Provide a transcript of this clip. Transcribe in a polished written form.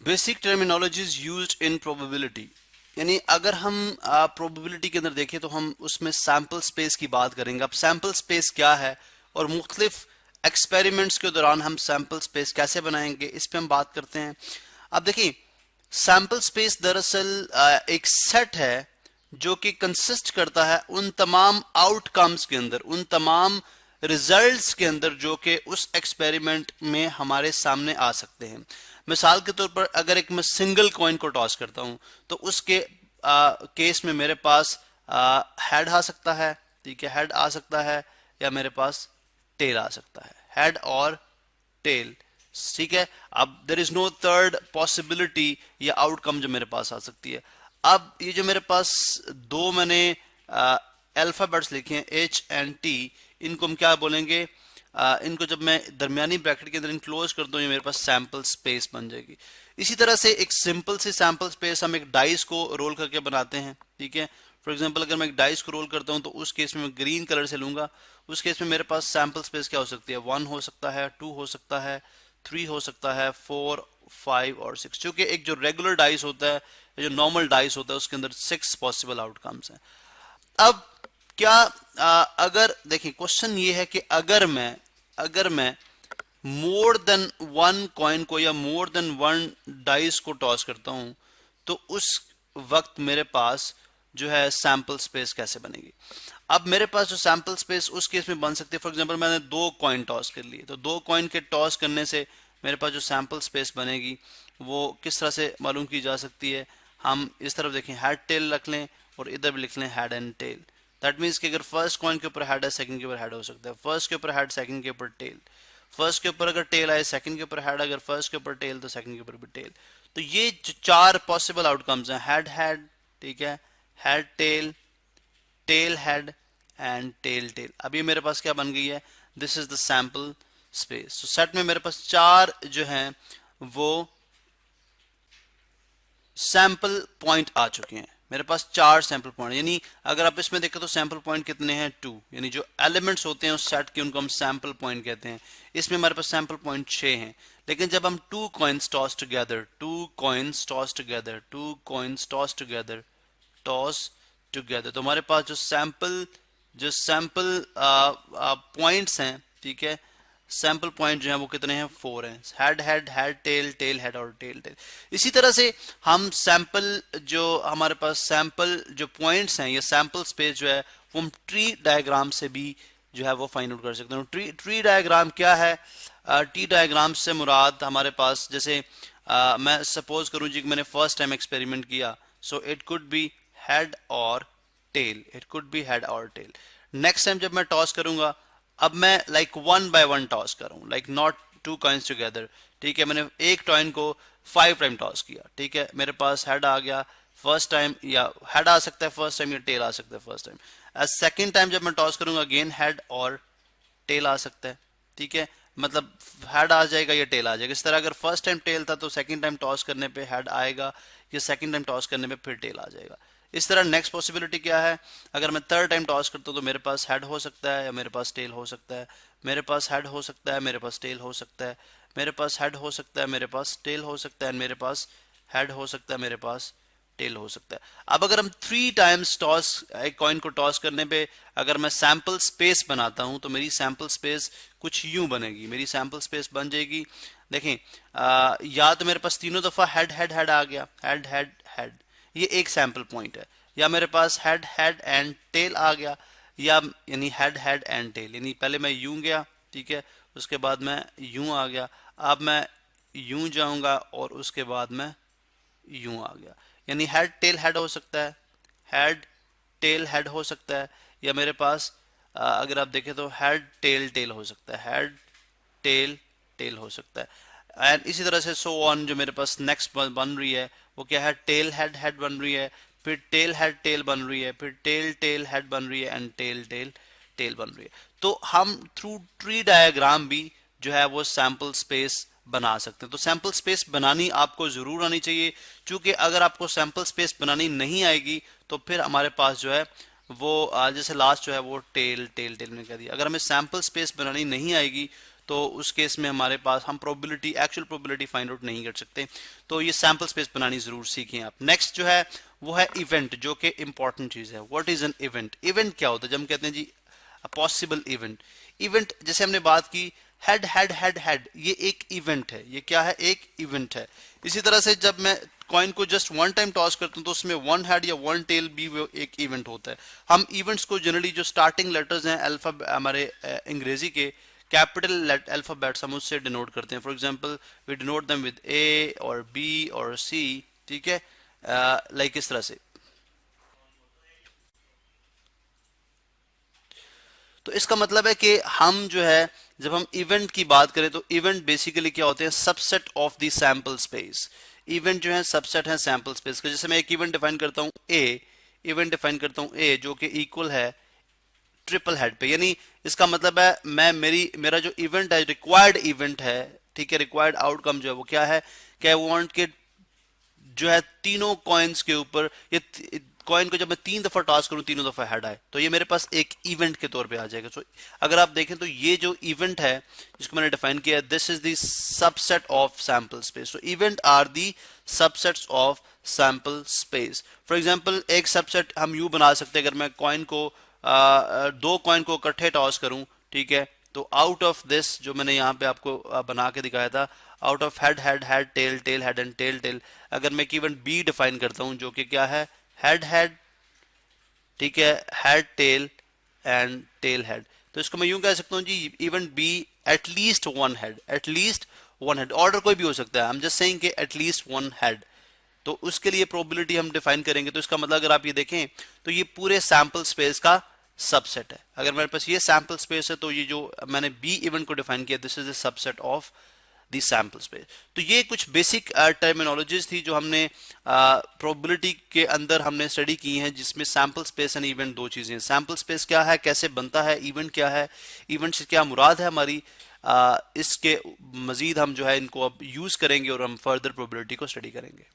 Basic terminologies used in probability, यानी अगर हम प्रोबेबिलिटी के अंदर देखें तो हम उसमें सैम्पल स्पेस की बात करेंगे। अब सैम्पल स्पेस क्या है और मुख्तलिफ एक्सपेरिमेंट्स के दौरान हम सैम्पल स्पेस कैसे बनाएंगे, इस पे हम बात करते हैं। अब देखिए, सैम्पल स्पेस दरअसल एक सेट है जो कि कंसिस्ट करता है उन तमाम आउटकम्स के अंदर, उन तमाम रिजल्ट्स के अंदर जो कि उस एक्सपेरिमेंट में हमारे सामने आ सकते हैं। मिसाल के तौर पर अगर एक मैं सिंगल कॉइन को टॉस करता हूं तो उसके केस में मेरे पास हेड आ सकता है, ठीक है, हेड आ सकता है, या मेरे पास टेल आ सकता है, हेड और टेल, ठीक है। अब there is no third possibility या आउटकम जो मेरे पास आ सकती है। अब ये जो मेरे पास दो मैंने अल्फाबेट्स लिखे हैं एच एंड टी, इनको हम क्या बोलेंगे, इनको जब मैं दरमियानी ब्रैकेट के अंदर इनक्लोज कर दूं, ये मेरे पास सैंपल स्पेस बन जाएगी। इसी तरह से एक सिंपल सी सैंपल स्पेस हम एक डाइस को रोल करके बनाते हैं, ठीक है। फॉर एग्जांपल अगर मैं एक डाइस को रोल करता हूं तो उस केस में मैं ग्रीन कलर से लूंगा। उस केस में मेरे पास सैंपल स्पेस क्या हो सकती है, 1 हो सकता है, 2 हो सकता है, 3 हो सकता है, 4, 5 और 6। क्योंकि एक जो रेगुलर डाइस होता है, जो नॉर्मल डाइस होता है, उसके अंदर 6 पॉसिबल आउटकम्स हैं। अब क्या अगर देखिए, क्वेश्चन ये है कि अगर मैं मोर देन वन कॉइन को या मोर देन वन डाइस को टॉस करता हूं तो उस वक्त मेरे पास जो है सैंपल स्पेस कैसे बनेगी। अब मेरे पास जो सैंपल स्पेस उस केस में बन सकती है, फॉर एग्जांपल मैंने 2 कॉइन टॉस कर लिए, तो 2 कॉइन के टॉस करने से मेरे पास जो सैंपल स्पेस बनेगी वो किस तरह से मालूम की जा सकती है। हम इस तरफ देखें, हेड टेल रख लें और इधर भी लिख लें head and tail. That means कि अगर फर्स्ट कॉइन के ऊपर हेड है, सेकंड के ऊपर हेड हो सकता है, फर्स्ट के ऊपर हेड, सेकंड के ऊपर टेल, फर्स्ट के ऊपर अगर टेल आए, सेकंड के ऊपर हेड, अगर फर्स्ट के ऊपर टेल तो सेकंड के ऊपर भी टेल। तो ये जो 4 पॉसिबल आउटकम्स हैं, हेड हेड, ठीक है, head tail, tail head and tail tail. अब ये मेरे पास क्या बन गई है, this is the sample space. तो सेट में मेरे पास 4 जो हैं वो सैंपल पॉइंट आ चुके हैं। मेरे पास 4 सैंपल पॉइंट, यानी अगर आप इसमें देखें तो सैंपल पॉइंट कितने हैं, 2, यानी जो एलिमेंट्स होते हैं उस सेट के उनको हम सैंपल पॉइंट कहते हैं। इसमें हमारे पास सैंपल पॉइंट 6 हैं। लेकिन जब हम 2 coins toss together, 2 coins toss together, 2 coins toss together, toss together, तो हमारे पास जो सैंपल पॉइंट्स हैं, ठीक है, सैंपल पॉइंट जो है वो कितने हैं, 4 हैं, head head, head tail, tail head और टेल टेल। इसी तरह से हम सैंपल जो हमारे पास सैंपल जो पॉइंट्स हैं या सैंपल स्पेस जो है वो हम ट्री डायग्राम से भी जो है वो फाइंड आउट कर सकते हैं। ट्री डायग्राम क्या है, ट्री डायग्राम से मुराद हमारे पास जैसे मैं सपोज करूं जी कि मैंने फर्स्ट टाइम एक्सपेरिमेंट किया, so it could be head और tail, it could be head और टेल। नेक्स्ट टाइम जब मैं टॉस करूंगा, अब मैं लाइक 1 बाय 1 टॉस करूं, लाइक नॉट 2 कॉइन्स टुगेदर, ठीक है। मैंने एक कॉइन को 5 टाइम टॉस किया, ठीक है, मेरे पास हेड आ गया फर्स्ट टाइम, या हेड आ सकता है फर्स्ट टाइम या टेल आ सकता है फर्स्ट टाइम। सेकेंड टाइम जब मैं टॉस करूंगा अगेन हेड और टेल आ सकता है, ठीक है, मतलब हेड आ जाएगा या टेल आ जाएगा। इस तरह अगर फर्स्ट टाइम टेल था तो सेकंड टाइम टॉस करने पे हेड आएगा, या सेकंड टाइम टॉस करने पे फिर टेल आ जाएगा। इस तरह नेक्स्ट पॉसिबिलिटी क्या है, अगर मैं थर्ड टाइम टॉस करता हूँ तो मेरे पास हेड हो सकता है या मेरे पास टेल हो सकता है, मेरे पास हेड हो सकता है, मेरे पास टेल हो सकता है, मेरे पास हेड हो सकता है, मेरे पास टेल हो सकता है, मेरे पास हेड हो सकता है, मेरे पास टेल हो सकता है। अब अगर हम 3 टाइम्स टॉस, एक कॉइन को टॉस करने पे अगर मैं सैंपल स्पेस बनाता हूं तो मेरी सैंपल स्पेस कुछ यूं बनेगी, मेरी सैंपल स्पेस बन जाएगी। देखें, या तो मेरे पास तीनों दफा हेड हेड हेड आ गया, हेड हेड हेड, ये एक सैंपल पॉइंट है, या मेरे पास हेड हेड एंड टेल आ गया, या यानी हेड हेड एंड टेल, यानी पहले मैं यूं गया, ठीक है, उसके बाद मैं यूं आ गया, अब मैं यूं जाऊंगा और उसके बाद मैं यूं आ गया, यानी हेड टेल हेड हो सकता है, हेड टेल हेड हो सकता है, या मेरे पास अगर आप देखें तो हेड टेल टेल हो सकता है, हेड टेल टेल हो सकता है। एंड इसी तरह से सो ऑन, जो मेरे पास नेक्स्ट बन रही है वो क्या है, टेल हेड हेड बन रही है, फिर टेल हेड टेल बन रही है, फिर टेल टेल हेड बन रही है, एंड टेल टेल टेल बन रही है। तो हम थ्रू ट्री डायग्राम भी जो है वो सैंपल स्पेस बना सकते हैं। तो सैंपल स्पेस बनानी आपको जरूर आनी चाहिए, क्योंकि अगर आपको सैंपल स्पेस बनानी नहीं आएगी तो फिर हमारे पास जो है वो जैसे लास्ट जो है वो टेल टेल टेल में कह दिया। अगर हमें सैंपल स्पेस बनानी नहीं आएगी तो उस केस में हमारे पास हम probability actual probability find out नहीं कर सकते। तो ये सैंपल स्पेस बनानी जरूर सीखें आप। नेक्स्ट जो है वो है इवेंट, जो कि इंपॉर्टेंट चीज है। What is an event? Event क्या होता है? जब हम कहते हैं जी पॉसिबल इवेंट, इवेंट जैसे हमने बात की हेड हेड हेड हेड, ये एक इवेंट है। ये क्या है? एक इवेंट है। इसी तरह से जब मैं कॉइन को जस्ट वन टाइम टॉस करता हूं तो उसमें वन हेड या वन टेल भी वो एक इवेंट होता है। हम इवेंट्स को जनरली जो स्टार्टिंग लेटर्स हैं अल्फा हमारे अंग्रेजी के कैपिटल अल्फाबेट्स हम उससे डिनोट करते हैं। For example we denote them with A और बी और सी, ठीक है, लाइक इस तरह से। तो इसका मतलब है कि हम जो है जब हम इवेंट की बात करें तो इवेंट बेसिकली क्या होते हैं? Subset of the sample space. Event जो है सबसेट है सैंपल स्पेस का। जैसे मैं एक इवेंट डिफाइन करता हूं ए, इवेंट डिफाइन करता हूं ए जो कि इक्वल है ट्रिपल हेड पे, यानी इसका मतलब है मैं मेरा जो इवेंट है रिक्वायर्ड इवेंट है, ठीक है, रिक्वायर्ड आउटकम जो है वो क्या है? क्या आई वांट के जो है तीनों कॉइन्स के ऊपर ये कॉइन को जब मैं 3 दफा टॉस करूं तीनों दफा हेड आए, तो ये मेरे पास एक इवेंट के तौर पे आ जाएगा। सो अगर आप देखें तो ये जो इवेंट है जिसको मैंने डिफाइन किया, this is the subset of sample space. So event are the subsets of sample space. For example एक सबसेट हम यू बना सकते हैं, अगर मैं कॉइन को दो कॉइन को इकट्ठे टॉस करूं, ठीक है, तो आउट ऑफ दिस जो मैंने यहाँ पे आपको बना के दिखाया था, out of head head head tail tail head and tail tail, अगर मैं एक इवेंट बी डिफाइन करता हूं जो कि क्या है? हेड हेड, ठीक है, head tail and tail head, तो इसको मैं यूं कह सकता हूं जी event B at least one head, at least one head. Order कोई भी हो सकता है, आई एम जस्ट सेइंग कि एटलीस्ट वन हेड। तो उसके लिए प्रोबेबिलिटी हम डिफाइन करेंगे। तो इसका मतलब अगर आप ये देखें तो ये पूरे सैंपल स्पेस का सबसेट है। अगर मेरे पास ये सैंपल स्पेस है तो ये जो मैंने बी इवेंट को डिफाइन किया, this is the subset of the sample space. तो ये कुछ बेसिक टर्मिनोलॉजीज थी जो हमने प्रोबेबिलिटी के अंदर हमने स्टडी की हैं, जिसमें सैंपल स्पेस एंड इवेंट दो चीजें हैं। सैंपल स्पेस क्या है, कैसे बनता है, इवेंट क्या है, इवेंट से क्या मुराद है हमारी, इसके मजीद हम जो है इनको अब यूज करेंगे और हम फर्दर प्रोबेबिलिटी को स्टडी करेंगे।